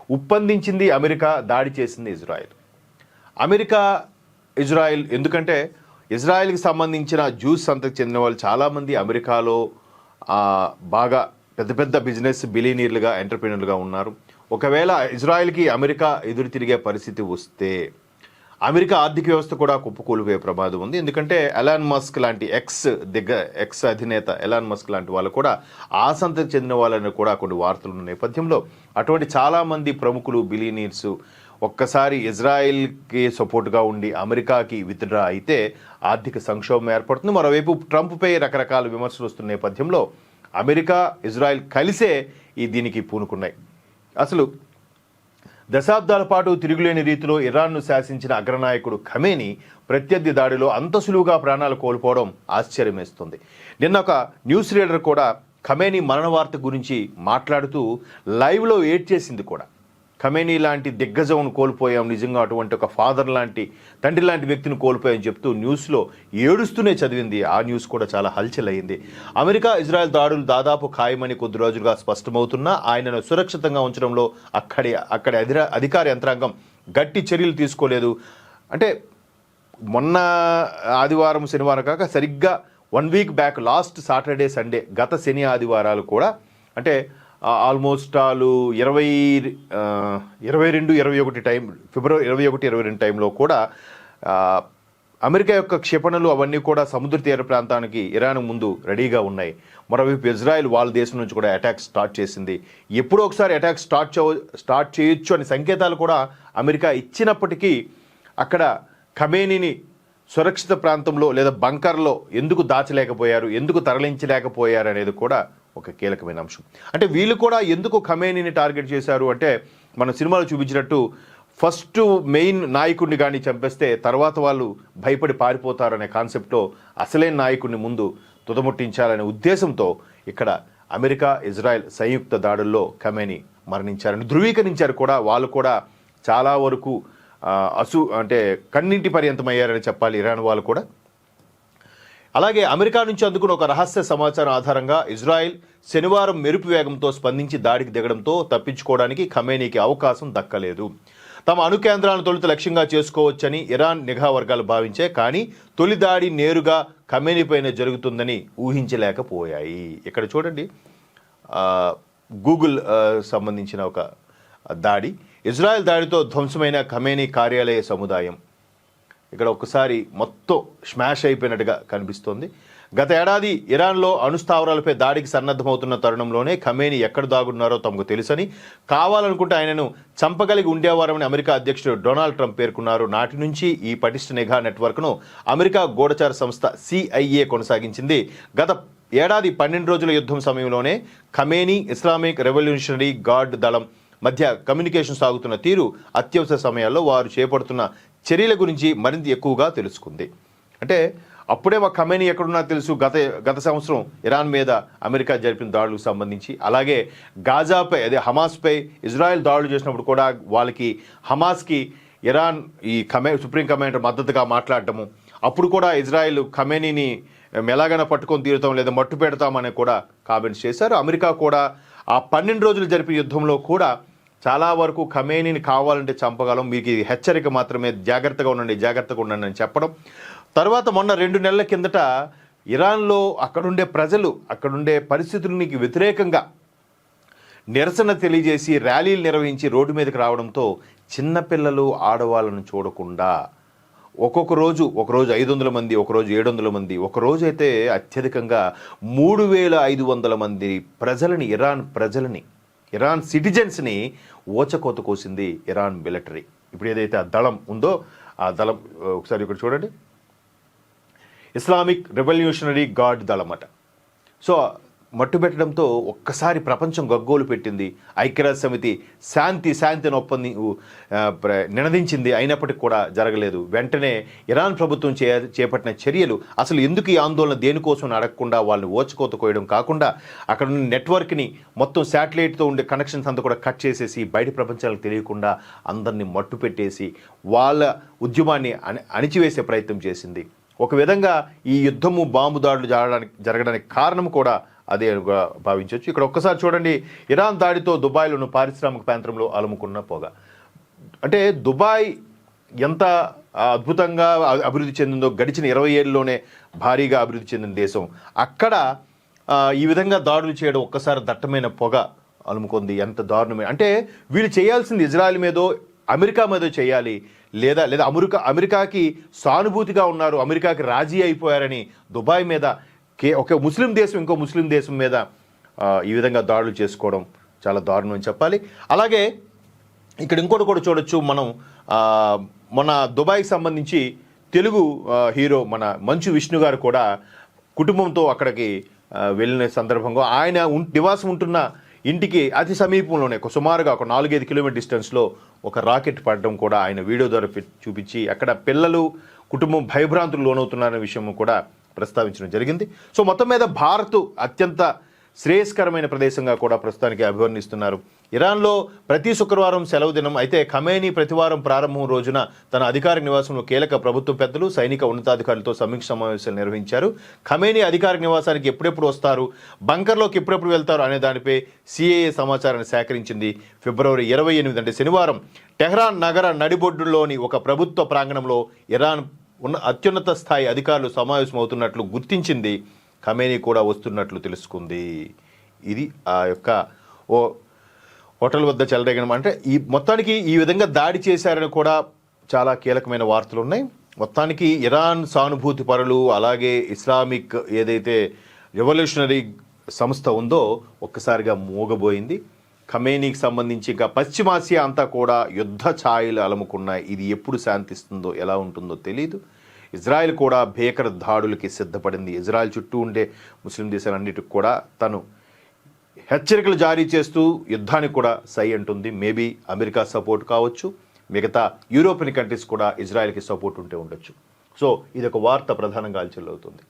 ఉప్పందించింది America, దాడి చేసింది Israel. America Israel ఎందుకంటే ఇజ్రాయెల్కి సంబంధించిన జ్యూస్ సంతకు చెందిన వాళ్ళు చాలామంది అమెరికాలో బాగా పెద్ద పెద్ద బిజినెస్ బిలియనీర్లుగా ఎంటర్ప్రీనర్లుగా ఉన్నారు. ఒకవేళ ఇజ్రాయెల్కి అమెరికా ఎదురు తిరిగే పరిస్థితి వస్తే అమెరికా ఆర్థిక వ్యవస్థ కూడా కుప్పకూలిపోయే ప్రమాదం ఉంది. ఎందుకంటే ఎలాన్ మస్క్ లాంటి ఎక్స్ అధినేత ఎలాన్ మస్క్ లాంటి వాళ్ళు కూడా ఆ సంతకు చెందిన వాళ్ళని కూడా కొన్ని వార్తలు ఉన్న నేపథ్యంలో అటువంటి చాలామంది ప్రముఖులు బిలియనీర్స్ ఒక్కసారి ఇజ్రాయెల్కి సపోర్ట్గా ఉండి అమెరికాకి విత్డ్రా అయితే ఆర్థిక సంక్షోభం ఏర్పడుతుంది. మరోవైపు ట్రంప్పై రకరకాల విమర్శలు వస్తున్న నేపథ్యంలో అమెరికా ఇజ్రాయెల్ కలిసే దీనికి పూనుకున్నాయి. అసలు దశాబ్దాల పాటు తిరుగులేని రీతిలో ఇరాన్ను శాసించిన అగ్రనాయకుడు ఖమేనీ ప్రత్యర్థి దాడిలో అంత సులువుగా ప్రాణాలు కోల్పోవడం ఆశ్చర్యమేస్తుంది. నిన్న ఒక న్యూస్ రీడర్ కూడా ఖమేనీ మరణ వార్త గురించి మాట్లాడుతూ లైవ్లో ఏడ్చేసింది కూడా. ఖమేనీ లాంటి దిగ్గజంను కోల్పోయాం, నిజంగా అటువంటి ఒక ఫాదర్ లాంటి తండ్రి లాంటి వ్యక్తిని కోల్పోయామని చెప్తూ న్యూస్లో ఏడుస్తూనే చదివింది. ఆ న్యూస్ కూడా చాలా హల్చల్ అయింది. అమెరికా ఇజ్రాయెల్ దాడులు దాదాపు ఖాయమని కొద్ది రోజులుగా స్పష్టమవుతున్నా ఆయనను సురక్షితంగా ఉంచడంలో అక్కడి అధికార యంత్రాంగం గట్టి చర్యలు తీసుకోలేదు. అంటే మొన్న ఆదివారం శనివారం కాక సరిగ్గా 1 week back last Saturday Sunday గత శని ఆదివారాలు కూడా అంటే ఆల్మోస్ట్ 22-21 టైం ఫిబ్రవరి 21-22 టైంలో కూడా అమెరికా యొక్క క్షిపణులు అవన్నీ కూడా సముద్ర తీర ప్రాంతానికి ఇరాన్ ముందు రెడీగా ఉన్నాయి. మరోవైపు ఇజ్రాయెల్ వాళ్ళ దేశం నుంచి కూడా అటాక్ స్టార్ట్ చేసింది. ఎప్పుడో ఒకసారి అటాక్ స్టార్ట్ చేయొచ్చు అనే సంకేతాలు కూడా అమెరికా ఇచ్చినప్పటికీ అక్కడ ఖమేనీని సురక్షిత ప్రాంతంలో లేదా బంకర్లో ఎందుకు దాచలేకపోయారు, ఎందుకు తరలించలేకపోయారు అనేది కూడా ఒక కీలకమైన అంశం. అంటే వీళ్ళు కూడా ఎందుకు ఖమేనీని టార్గెట్ చేశారు అంటే మన సినిమాలో చూపించినట్టు ఫస్ట్ మెయిన్ నాయకుడిని కానీ చంపేస్తే తర్వాత వాళ్ళు భయపడి పారిపోతారనే కాన్సెప్ట్లో అసలైన నాయకుడిని ముందు తుదముట్టించాలనే ఉద్దేశంతో ఇక్కడ అమెరికా ఇజ్రాయెల్ సంయుక్త దాడుల్లో ఖమేనీ మరణించారని ధృవీకరించారు కూడా. వాళ్ళు కూడా చాలా వరకు అంటే కన్నింటి పర్యంతమయ్యారని చెప్పాలి ఇరాన్ వాళ్ళు కూడా. అలాగే అమెరికా నుంచి అందుకున్న ఒక రహస్య సమాచారం ఆధారంగా ఇజ్రాయెల్ శనివారం మెరుపు వేగంతో స్పందించి దాడికి దిగడంతో తప్పించుకోవడానికి ఖమేనీకి అవకాశం దక్కలేదు. తమ అణు కేంద్రాలను తొలుత లక్ష్యంగా చేసుకోవచ్చని ఇరాన్ నిఘా వర్గాలు భావించే, కానీ తొలి దాడి నేరుగా ఖమేనీ పైన జరుగుతుందని ఊహించలేకపోయాయి. ఇక్కడ చూడండి గూగుల్ సంబంధించిన ఒక దాడి, ఇజ్రాయెల్ దాడితో ధ్వంసమైన ఖమేనీ కార్యాలయ సముదాయం ఇక్కడ ఒక్కసారి మొత్తం స్మాష్ అయిపోయినట్టుగా కనిపిస్తోంది. గత ఏడాది ఇరాన్లో అణుస్థావరాలపై దాడికి సన్నద్ధమవుతున్న తరుణంలోనే ఖమేనీ ఎక్కడ దాగున్నారో తమకు తెలుసని, కావాలనుకుంటే ఆయనను చంపగలిగి ఉండేవారని అమెరికా అధ్యక్షుడు డొనాల్డ్ ట్రంప్ పేర్కొన్నారు. నాటి నుంచి ఈ పటిష్ట నిఘా నెట్వర్క్ను అమెరికా గూఢచార సంస్థ CIA కొనసాగించింది. గత ఏడాది 12 రోజుల యుద్ధం సమయంలోనే ఖమేనీ, ఇస్లామిక్ రెవల్యూషనరీ గార్డ్ దళం మధ్య కమ్యూనికేషన్ సాగుతున్న తీరు, అత్యవసర సమయాల్లో వారు చేపడుతున్న చర్యల గురించి మరింత ఎక్కువగా తెలుసుకుంది. అంటే అప్పుడే మా ఖమేనీ ఎక్కడున్నా తెలుసు. గత సంవత్సరం ఇరాన్ మీద అమెరికా జరిపిన దాడులకు సంబంధించి, అలాగే గాజాపై హమాస్పై ఇజ్రాయెల్ దాడులు చేసినప్పుడు కూడా వాళ్ళకి హమాస్కి ఇరాన్ సుప్రీం కమాండర్ మద్దతుగా మాట్లాడటము, అప్పుడు కూడా ఇజ్రాయెల్ ఖమేనీని ఎలాగైనా పట్టుకొని తీరుతాం లేదా మట్టు పెడతామని కూడా కామెంట్స్ చేశారు. అమెరికా కూడా ఆ 12 రోజులు జరిపే యుద్ధంలో కూడా చాలా వరకు ఖమేనీని కావాలంటే చంపగలం, మీకు హెచ్చరిక మాత్రమే, జాగ్రత్తగా ఉండండి అని చెప్పడం. తర్వాత మొన్న 2 నెలల కిందట ఇరాన్లో అక్కడుండే ప్రజలు అక్కడుండే పరిస్థితులకి వ్యతిరేకంగా నిరసన తెలియజేసి ర్యాలీలు నిర్వహించి రోడ్డు మీదకి రావడంతో చిన్నపిల్లలు ఆడవాళ్ళను చూడకుండా ఒకరోజు 500 మంది, ఒకరోజు 700 మంది, ఒకరోజు అయితే అత్యధికంగా 3500 మంది ఇరాన్ సిటిజన్స్ని ఓచకోత కోసింది ఇరాన్ మిలిటరీ. ఇప్పుడు ఏదైతే ఆ దళం ఉందో ఆ దళం ఒకసారి ఇక్కడ చూడండి, ఇస్లామిక్ రెవల్యూషనరీ గార్డ్ దళం అట. సో మట్టుబెట్టడంతో ఒక్కసారి ప్రపంచం గగ్గోలు పెట్టింది. ఐక్యరాజ్య సమితి శాంతిని నినదించింది, అయినప్పటికీ కూడా జరగలేదు. వెంటనే ఇరాన్ ప్రభుత్వం చేపట్టిన చర్యలు అసలు ఎందుకు ఈ ఆందోళన, దేనికోసం అడగకుండా వాళ్ళని ఓచకోత కోయడం కాకుండా అక్కడ ఉన్న నెట్వర్క్ని మొత్తం శాటిలైట్తో ఉండే కనెక్షన్స్ అంతా కూడా కట్ చేసేసి బయట ప్రపంచాలకు తెలియకుండా అందరినీ మట్టు పెట్టేసి వాళ్ళ ఉద్యమాన్ని అణిచివేసే ప్రయత్నం చేసింది. ఒక విధంగా ఈ యుద్ధము బాంబు దాడులు జరగడానికి కారణం కూడా అదే భావించవచ్చు. ఇక్కడ ఒక్కసారి చూడండి, ఇరాన్ దాడితో దుబాయ్లోని పారిశ్రామిక ప్రాంతంలో అలుముకున్న పొగ. అంటే దుబాయ్ ఎంత అద్భుతంగా అభివృద్ధి చెందిందో, గడిచిన 20 ఏళ్ళలోనే భారీగా అభివృద్ధి చెందిన దేశం, అక్కడ ఈ విధంగా దాడులు చేయడం, ఒక్కసారి దట్టమైన పొగ అలుముకుంది. ఎంత దారుణమైన, అంటే వీళ్ళు చేయాల్సింది ఇజ్రాయెల్ మీదో అమెరికా మీదో చేయాలి, లేదా అమెరికాకి సానుభూతిగా ఉన్నారు, అమెరికాకి రాజీ అయిపోయారని దుబాయ్ మీద ఒక ముస్లిం దేశం ఇంకో ముస్లిం దేశం మీద ఈ విధంగా దాడులు చేసుకోవడం చాలా దారుణం అని చెప్పాలి. అలాగే ఇక్కడ ఇంకోటి కూడా చూడొచ్చు మనం, మన దుబాయ్కి సంబంధించి తెలుగు హీరో మన మంచు విష్ణు గారు కూడా కుటుంబంతో అక్కడికి వెళ్ళిన సందర్భంగా ఆయన నివాసం ఉంటున్న ఇంటికి అతి సమీపంలోనే సుమారుగా ఒక 4-5 కిలోమీటర్ డిస్టెన్స్లో ఒక రాకెట్ పడడం కూడా ఆయన వీడియో ద్వారా చూపించి అక్కడ పిల్లలు కుటుంబం భయభ్రాంతులు లోనవుతున్నారనే విషయం కూడా ప్రస్తావించడం జరిగింది. సో మొత్తం మీద భారత్ అత్యంత శ్రేయస్కరమైన ప్రదేశంగా కూడా ప్రస్తుతానికి అభివర్ణిస్తున్నారు. ఇరాన్లో ప్రతి శుక్రవారం సెలవు దినం. అయితే ఖమేనీ ప్రతివారం ప్రారంభం రోజున తన అధికారిక నివాసంలో కీలక ప్రభుత్వ పెద్దలు, సైనిక ఉన్నతాధికారులతో సమీక్ష సమావేశాలు నిర్వహించారు. ఖమేనీ అధికారిక నివాసానికి ఎప్పుడెప్పుడు వస్తారు, బంకర్లోకి ఎప్పుడెప్పుడు వెళ్తారు అనే దానిపై సిఐఏ సమాచారాన్ని సేకరించింది. ఫిబ్రవరి 28 అంటే శనివారం టెహ్రాన్ నగర నడిబొడ్డులోని ఒక ప్రభుత్వ ప్రాంగణంలో ఇరాన్ అత్యున్నత స్థాయి అధికారులు సమావేశమవుతున్నట్లు గుర్తించింది. ఖమేనీ కూడా వస్తున్నట్లు తెలుసుకుంది. ఇది ఆ యొక్క హోటల్ వద్ద చెలరేగడం. అంటే ఈ మొత్తానికి ఈ విధంగా దాడి చేశారని కూడా చాలా కీలకమైన వార్తలు ఉన్నాయి. మొత్తానికి ఇరాన్ సానుభూతి పరులు, అలాగే ఇస్లామిక్ ఏదైతే రెవల్యూషనరీ సంస్థ ఉందో ఒక్కసారిగా మోగబోయింది. ఖమేనీకి సంబంధించి ఇంకా పశ్చిమాసియా అంతా కూడా యుద్ధ ఛాయలు అలముకున్నాయి. ఇది ఎప్పుడు శాంతిస్తుందో, ఎలా ఉంటుందో తెలియదు. ఇజ్రాయెల్ కూడా భీకర దాడులకి సిద్ధపడింది. ఇజ్రాయెల్ చుట్టూ ఉండే ముస్లిం దేశాలన్నిటికి కూడా తను హెచ్చరికలు జారీ చేస్తూ యుద్ధానికి కూడా సై అంటుంది. మేబీ అమెరికా సపోర్ట్ కావచ్చు, మిగతా యూరోపియన్ కంట్రీస్ కూడా ఇజ్రాయెల్కి సపోర్ట్ ఉంటే ఉండొచ్చు. సో ఇది ఒక వార్త ప్రధానంగా అలచల్ అవుతుంది.